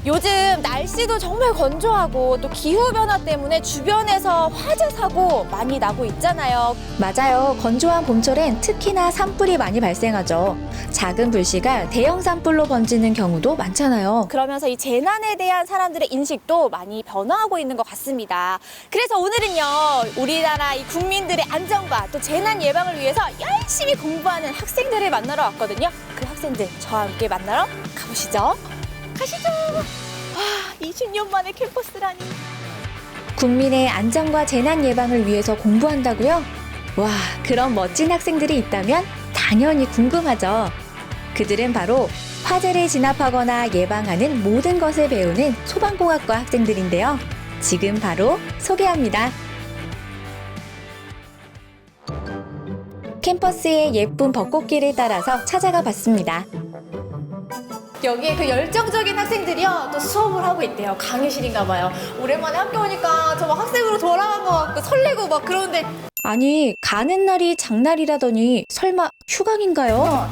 요즘 날씨도 정말 건조하고 또 기후변화 때문에 주변에서 화재 사고 많이 나고 있잖아요. 맞아요. 건조한 봄철엔 특히나 산불이 많이 발생하죠. 작은 불씨가 대형 산불로 번지는 경우도 많잖아요. 그러면서 이 재난에 대한 사람들의 인식도 많이 변화하고 있는 것 같습니다. 그래서 오늘은요, 우리나라 이 국민들의 안전과 또 재난 예방을 위해서 열심히 공부하는 학생들을 만나러 왔거든요. 그 학생들 저와 함께 만나러 가보시죠. 가시죠. 와, 20년 만에 캠퍼스라니. 국민의 안전과 재난 예방을 위해서 공부한다고요? 와, 그런 멋진 학생들이 있다면 당연히 궁금하죠. 그들은 바로 화재를 진압하거나 예방하는 모든 것을 배우는 소방공학과 학생들인데요. 지금 바로 소개합니다. 캠퍼스의 예쁜 벚꽃길을 따라서 찾아가 봤습니다. 여기에 그 열정적인 학생들이요, 또 수업을 하고 있대요. 강의실인가 봐요. 오랜만에 학교 오니까 저 막 학생으로 돌아간 것 같고 설레고 막 그러는데 아니, 가는 날이 장날이라더니 설마 휴강인가요?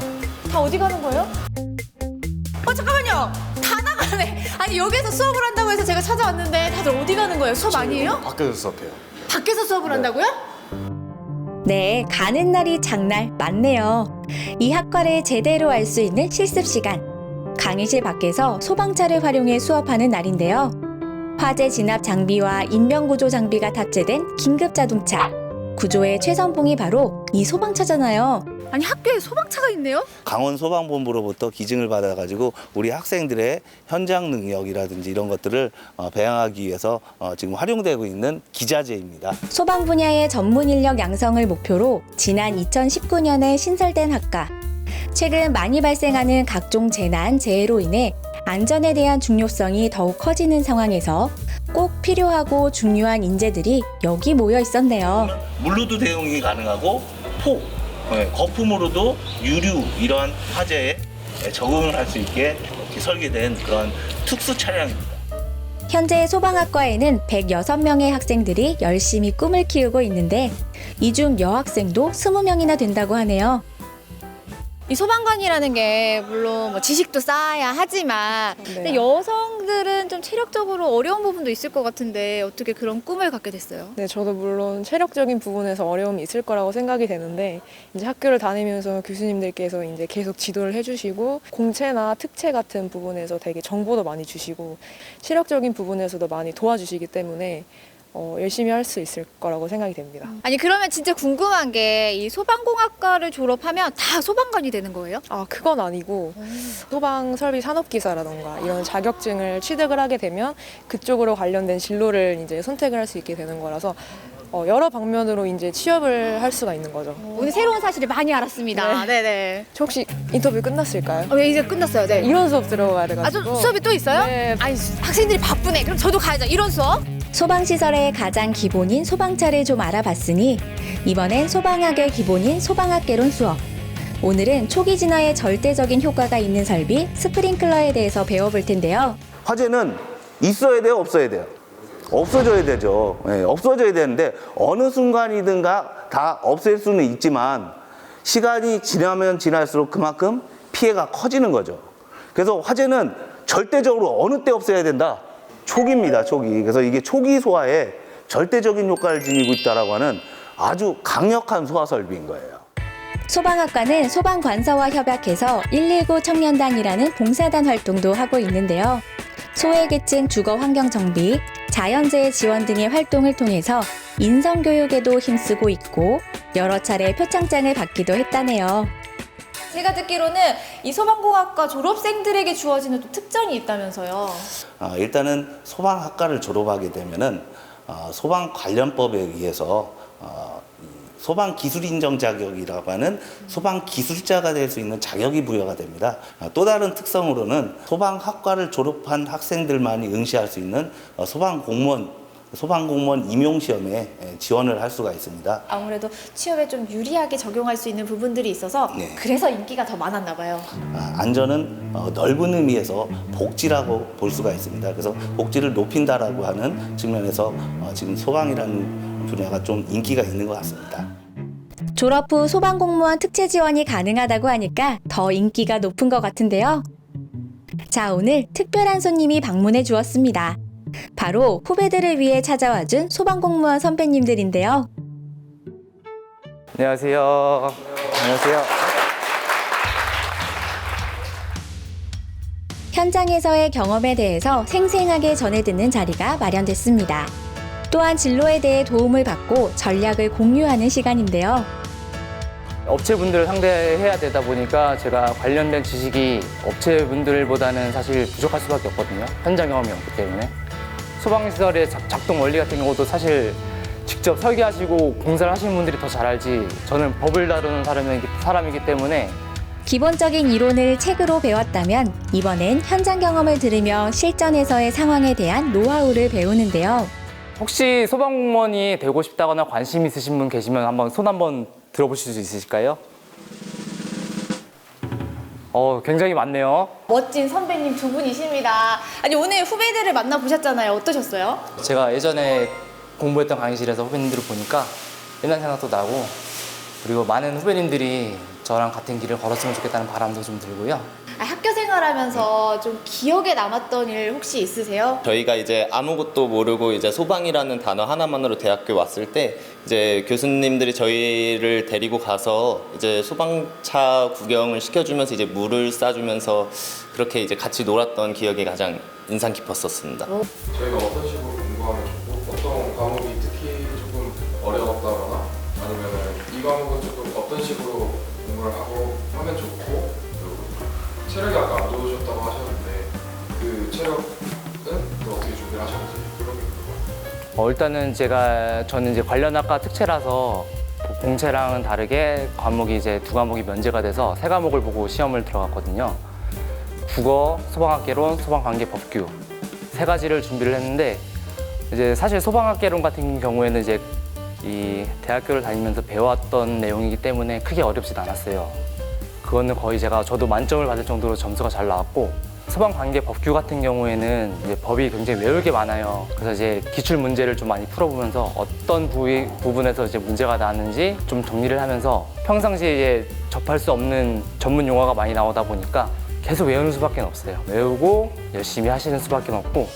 다 어디 가는 거예요? 잠깐만요. 다 나가네. 아니, 여기서 수업을 한다고 해서 제가 찾아왔는데 다들 어디 가는 거예요? 수업 아니에요? 밖에서 수업해요. 밖에서 수업을 한다고요? 네, 가는 날이 장날 맞네요. 이 학과를 제대로 알 수 있는 실습 시간. 강의실 밖에서 소방차를 활용해 수업하는 날인데요. 화재 진압 장비와 인명구조 장비가 탑재된 긴급 자동차. 구조의 최선봉이 바로 이 소방차잖아요. 아니, 학교에 소방차가 있네요? 강원소방본부로부터 기증을 받아가지고 우리 학생들의 현장 능력이라든지 이런 것들을 배양하기 위해서 지금 활용되고 있는 기자재입니다. 소방 분야의 전문 인력 양성을 목표로 지난 2019년에 신설된 학과. 최근 많이 발생하는 각종 재난, 재해로 인해 안전에 대한 중요성이 더욱 커지는 상황에서 꼭 필요하고 중요한 인재들이 여기 모여 있었네요. 물로도 대응이 가능하고 폭, 거품으로도 유류 이러한 화재에 적응을 할 수 있게 이렇게 설계된 그런 특수 차량입니다. 현재 소방학과에는 106명의 학생들이 열심히 꿈을 키우고 있는데 이 중 여학생도 20명이나 된다고 하네요. 이 소방관이라는 게 물론 뭐 지식도 쌓아야 하지만 근데 여성들은 좀 체력적으로 어려운 부분도 있을 것 같은데 어떻게 그런 꿈을 갖게 됐어요? 네, 저도 물론 체력적인 부분에서 어려움이 있을 거라고 생각이 되는데 이제 학교를 다니면서 교수님들께서 이제 계속 지도를 해주시고 공채나 특채 같은 부분에서 되게 정보도 많이 주시고 체력적인 부분에서도 많이 도와주시기 때문에 열심히 할 수 있을 거라고 생각이 됩니다. 아니, 그러면 진짜 궁금한 게 이 소방공학과를 졸업하면 다 소방관이 되는 거예요? 아, 그건 아니고 소방 설비 산업기사라던가 이런 자격증을 취득을 하게 되면 그쪽으로 관련된 진로를 이제 선택을 할 수 있게 되는 거라서 여러 방면으로 이제 취업을 할 수가 있는 거죠. 오늘 새로운 사실을 많이 알았습니다. 네네. 저 혹시 인터뷰 끝났을까요? 네, 이제 끝났어요. 네. 이론 수업 들어가야 돼가지고. 저 수업이 또 있어요? 네. 아니, 학생들이 바쁘네. 그럼 저도 가야죠. 이런 수업? 소방시설의 가장 기본인 소방차를 좀 알아봤으니 이번엔 소방학의 기본인 소방학개론 수업. 오늘은 초기 진화에 절대적인 효과가 있는 설비 스프링클러에 대해서 배워볼 텐데요. 화재는 있어야 돼요, 없어야 돼요? 없어져야 되죠. 없어져야 되는데 어느 순간이든가 다 없앨 수는 있지만 시간이 지나면 지날수록 그만큼 피해가 커지는 거죠. 그래서 화재는 절대적으로 어느 때 없애야 된다? 초기입니다, 초기. 그래서 이게 초기 소화에 절대적인 효과를 지니고 있다라고 하는 아주 강력한 소화 설비인 거예요. 소방학과는 소방관서와 협약해서 119 청년단이라는 봉사단 활동도 하고 있는데요. 소외계층 주거 환경 정비, 자연재해 지원 등의 활동을 통해서 인성교육에도 힘쓰고 있고 여러 차례 표창장을 받기도 했다네요. 제가 듣기로는 이 소방공학과 졸업생들에게 주어지는 또 특전이 있다면서요. 일단은 소방학과를 졸업하게 되면은 소방 관련법에 의해서 소방 기술 인정 자격이라고 하는 소방 기술자가 될 수 있는 자격이 부여가 됩니다. 또 다른 특성으로는 소방학과를 졸업한 학생들만이 응시할 수 있는 소방공무원 임용시험에 지원을 할 수가 있습니다. 아무래도 취업에 좀 유리하게 적용할 수 있는 부분들이 있어서 네. 그래서 인기가 더 많았나 봐요. 안전은 넓은 의미에서 복지라고 볼 수가 있습니다. 그래서 복지를 높인다라고 하는 측면에서 지금 소방이라는 분야가 좀 인기가 있는 것 같습니다. 졸업 후 소방공무원 특채 지원이 가능하다고 하니까 더 인기가 높은 것 같은데요. 자, 오늘 특별한 손님이 방문해 주었습니다. 바로 후배들을 위해 찾아와준 소방공무원 선배님들인데요. 안녕하세요. 안녕하세요. 현장에서의 경험에 대해서 생생하게 전해 듣는 자리가 마련됐습니다. 또한 진로에 대해 도움을 받고 전략을 공유하는 시간인데요. 업체분들을 상대해야 되다 보니까 제가 관련된 지식이 업체분들보다는 사실 부족할 수밖에 없거든요. 현장 경험이 없기 때문에. 소방시설의 작동 원리 같은 경우도 사실 직접 설계하시고 공사를 하시는 분들이 더 잘 알지, 저는 법을 다루는 사람이기 때문에. 기본적인 이론을 책으로 배웠다면 이번엔 현장 경험을 들으며 실전에서의 상황에 대한 노하우를 배우는데요. 혹시 소방공무원이 되고 싶다거나 관심 있으신 분 계시면 한번 손 한번 들어보실 수 있으실까요? 굉장히 많네요. 멋진 선배님 두 분이십니다. 아니 오늘 후배들을 만나보셨잖아요. 어떠셨어요? 제가 예전에 공부했던 강의실에서 후배님들을 보니까 옛날 생각도 나고, 그리고 많은 후배님들이 저랑 같은 길을 걸었으면 좋겠다는 바람도 좀 들고요. 학교 생활하면서 좀 기억에 남았던 일 혹시 있으세요? 저희가 이제 아무것도 모르고 이제 소방이라는 단어 하나만으로 대학교 왔을 때 이제 교수님들이 저희를 데리고 가서 이제 소방차 구경을 시켜주면서 이제 물을 쏴주면서 그렇게 이제 같이 놀았던 기억이 가장 인상 깊었었습니다. 저희가 어떤 식으로 공부하면 좋고 어떤 과목이 특히 조금 어려웠다거나 아니면 이 과목은 조금 어떤 식으로 공부를 하고 하면 좋고, 그리고 체력이 아까 안 좋으셨다고 하셨는데 그 체력은 또 어떻게 준비를 하셨는지 그런 게 궁금해요. 일단은 저는 이제 관련 학과 특채라서 공채랑은 다르게 과목이 이제 2과목이 면제가 돼서 3과목을 보고 시험을 들어갔거든요. 국어, 소방학개론, 소방관계법규 3가지를 준비를 했는데, 이제 사실 소방학개론 같은 경우에는 이제 이 대학교를 다니면서 배웠던 내용이기 때문에 크게 어렵진 않았어요. 그거는 거의 저도 만점을 받을 정도로 점수가 잘 나왔고, 소방관계법규 같은 경우에는 이제 법이 굉장히 외울 게 많아요. 그래서 이제 기출 문제를 좀 많이 풀어보면서 어떤 부분에서 이제 문제가 나는지 좀 정리를 하면서, 평상시에 접할 수 없는 전문 용어가 많이 나오다 보니까 계속 외우는 수밖에 없어요. 외우고 열심히 하시는 수밖에 없고.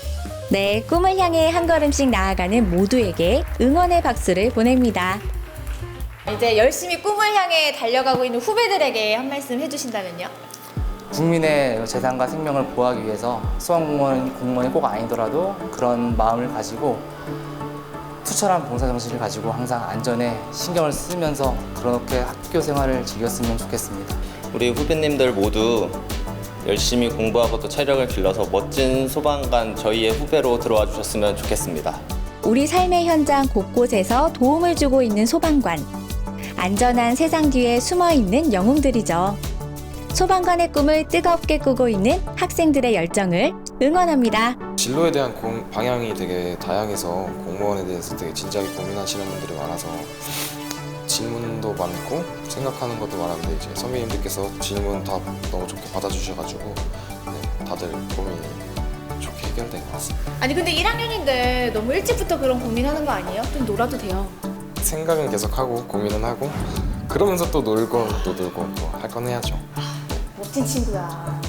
네, 꿈을 향해 한 걸음씩 나아가는 모두에게 응원의 박수를 보냅니다. 이제 열심히 꿈을 향해 달려가고 있는 후배들에게 한 말씀 해주신다면요? 국민의 재산과 생명을 보호하기 위해서 소방공무원이 꼭 아니더라도 그런 마음을 가지고 투철한 봉사정신을 가지고 항상 안전에 신경을 쓰면서 그렇게 학교 생활을 즐겼으면 좋겠습니다. 우리 후배님들 모두 열심히 공부하고 또 체력을 길러서 멋진 소방관 저희의 후배로 들어와 주셨으면 좋겠습니다. 우리 삶의 현장 곳곳에서 도움을 주고 있는 소방관. 안전한 세상 뒤에 숨어 있는 영웅들이죠. 소방관의 꿈을 뜨겁게 꾸고 있는 학생들의 열정을 응원합니다. 진로에 대한 방향이 되게 다양해서 공무원에 대해서 되게 진지하게 고민하시는 분들이 많아서 질문도 많고 생각하는 것도 많았는데, 이제 선배님들께서 질문 다 너무 좋게 받아주셔가지고 다들 고민이 좋게 해결된 것 같습니다. 아니 근데 1학년인데 너무 일찍부터 그런 고민하는 거 아니에요? 좀 놀아도 돼요. 생각은 계속 하고 고민은 하고 그러면서 또 놀고 또 놀고 또 할 건 해야죠. 멋진 친구야.